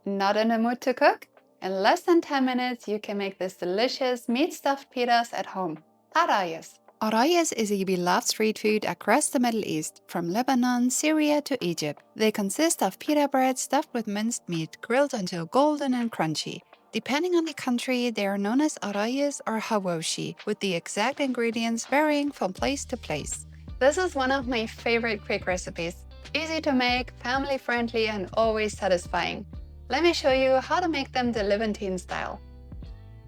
Not in the mood to cook? In less than 10 minutes, you can make this delicious meat-stuffed pitas at home. Arayes. Arayes is a beloved street food across the Middle East, from Lebanon, Syria to Egypt. They consist of pita bread stuffed with minced meat, grilled until golden and crunchy. Depending on the country, they are known as Arayes or Hawawshi, with the exact ingredients varying from place to place. This is one of my favorite quick recipes. Easy to make, family-friendly, and always satisfying. Let me show you how to make them the Levantine style.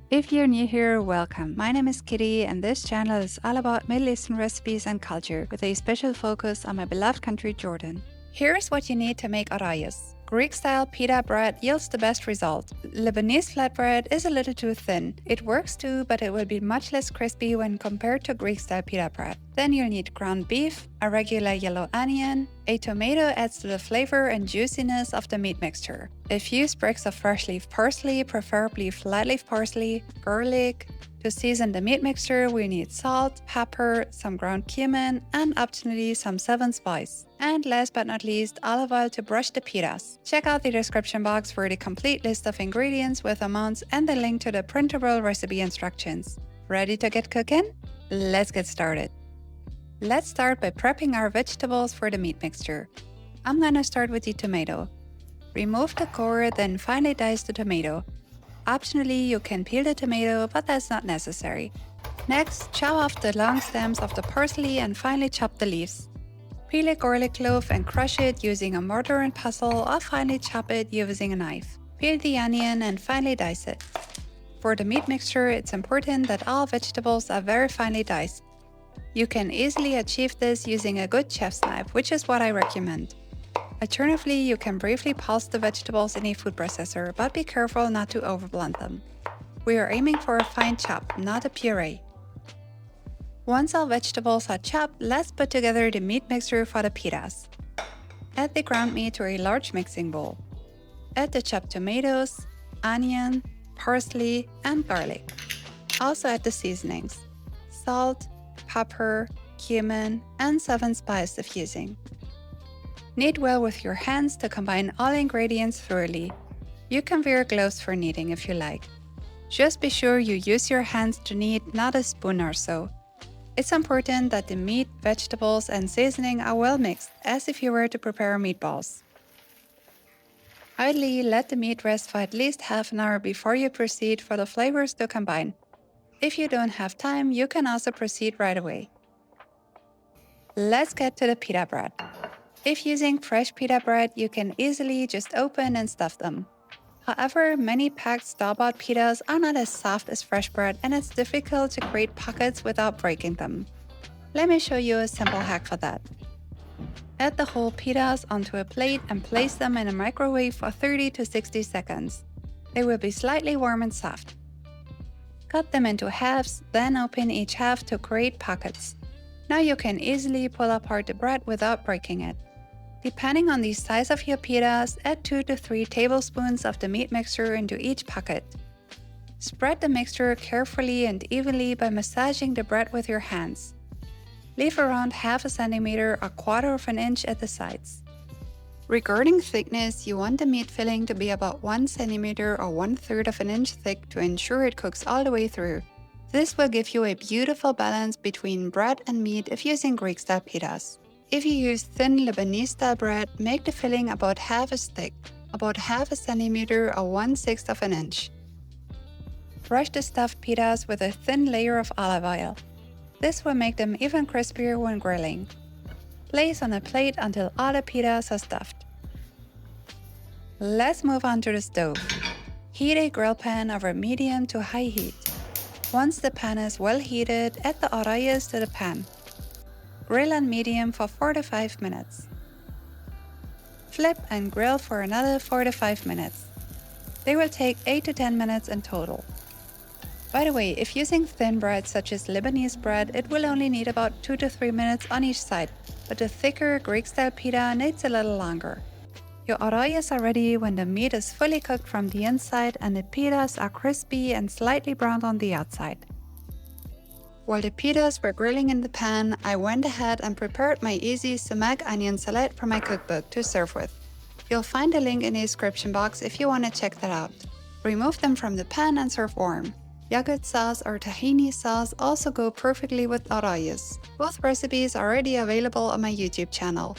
If you're new here, welcome. My name is Kitty, and this channel is all about Middle Eastern recipes and culture, with a special focus on my beloved country, Jordan. Here's what you need to make arayes. Greek-style pita bread yields the best result. Lebanese flatbread is a little too thin. It works too, but it will be much less crispy when compared to Greek-style pita bread. Then you'll need ground beef, a regular yellow onion, a tomato adds to the flavor and juiciness of the meat mixture, a few sprigs of fresh leaf parsley, preferably flat leaf parsley, garlic. To season the meat mixture, we need salt, pepper, some ground cumin, and optionally some 7 spice. And last but not least, olive oil to brush the pitas. Check out the description box for the complete list of ingredients with amounts and the link to the printable recipe instructions. Ready to get cooking? Let's get started. Let's start by prepping our vegetables for the meat mixture. I'm gonna start with the tomato. Remove the core, then finely dice the tomato. Optionally, you can peel the tomato, but that's not necessary. Next, chop off the long stems of the parsley and finely chop the leaves. Peel a garlic clove and crush it using a mortar and pestle, or finely chop it using a knife. Peel the onion and finely dice it. For the meat mixture, it's important that all vegetables are very finely diced. You can easily achieve this using a good chef's knife, which is what I recommend. Alternatively, you can briefly pulse the vegetables in a food processor, but be careful not to overblend them. We are aiming for a fine chop, not a puree. Once all vegetables are chopped, let's put together the meat mixture for the pitas. Add the ground meat to a large mixing bowl. Add the chopped tomatoes, onion, parsley, and garlic. Also add the seasonings: salt, pepper, cumin, and 7 spice if using. Knead well with your hands to combine all ingredients thoroughly. You can wear gloves for kneading if you like. Just be sure you use your hands to knead, not a spoon or so. It's important that the meat, vegetables, and seasoning are well mixed, as if you were to prepare meatballs. Ideally, let the meat rest for at least half an hour before you proceed for the flavors to combine. If you don't have time, you can also proceed right away. Let's get to the pita bread. If using fresh pita bread, you can easily just open and stuff them. However, many packed store-bought pitas are not as soft as fresh bread, and it's difficult to create pockets without breaking them. Let me show you a simple hack for that. Add the whole pitas onto a plate and place them in a microwave for 30 to 60 seconds. They will be slightly warm and soft. Cut them into halves, then open each half to create pockets. Now you can easily pull apart the bread without breaking it. Depending on the size of your pitas, add 2 to 3 tablespoons of the meat mixture into each pocket. Spread the mixture carefully and evenly by massaging the bread with your hands. Leave around half a centimeter or 1/4 of an inch at the sides. Regarding thickness, you want the meat filling to be about 1 centimeter or 1/3 of an inch thick to ensure it cooks all the way through. This will give you a beautiful balance between bread and meat if using Greek-style pitas. If you use thin Lebanese-style bread, make the filling about half as thick, about half a centimeter or 1/6 of an inch. Brush the stuffed pitas with a thin layer of olive oil. This will make them even crispier when grilling. Place on a plate until all the pitas are stuffed. Let's move on to the stove. Heat a grill pan over medium to high heat. Once the pan is well heated, add the arayes to the pan. Grill on medium for 4 to 5 minutes. Flip and grill for another 4 to 5 minutes. They will take 8 to 10 minutes in total. By the way, if using thin bread such as Lebanese bread, it will only need about 2 to 3 minutes on each side, but the thicker Greek-style pita needs a little longer. Your arayes are ready when the meat is fully cooked from the inside and the pitas are crispy and slightly browned on the outside. While the pitas were grilling in the pan, I went ahead and prepared my easy sumac onion salad from my cookbook to serve with. You'll find a link in the description box if you want to check that out. Remove them from the pan and serve warm. Yogurt sauce or tahini sauce also go perfectly with arayes. Both recipes are already available on my YouTube channel.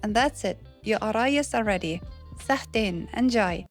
And that's it, your arayes are ready. Sahtin, enjoy!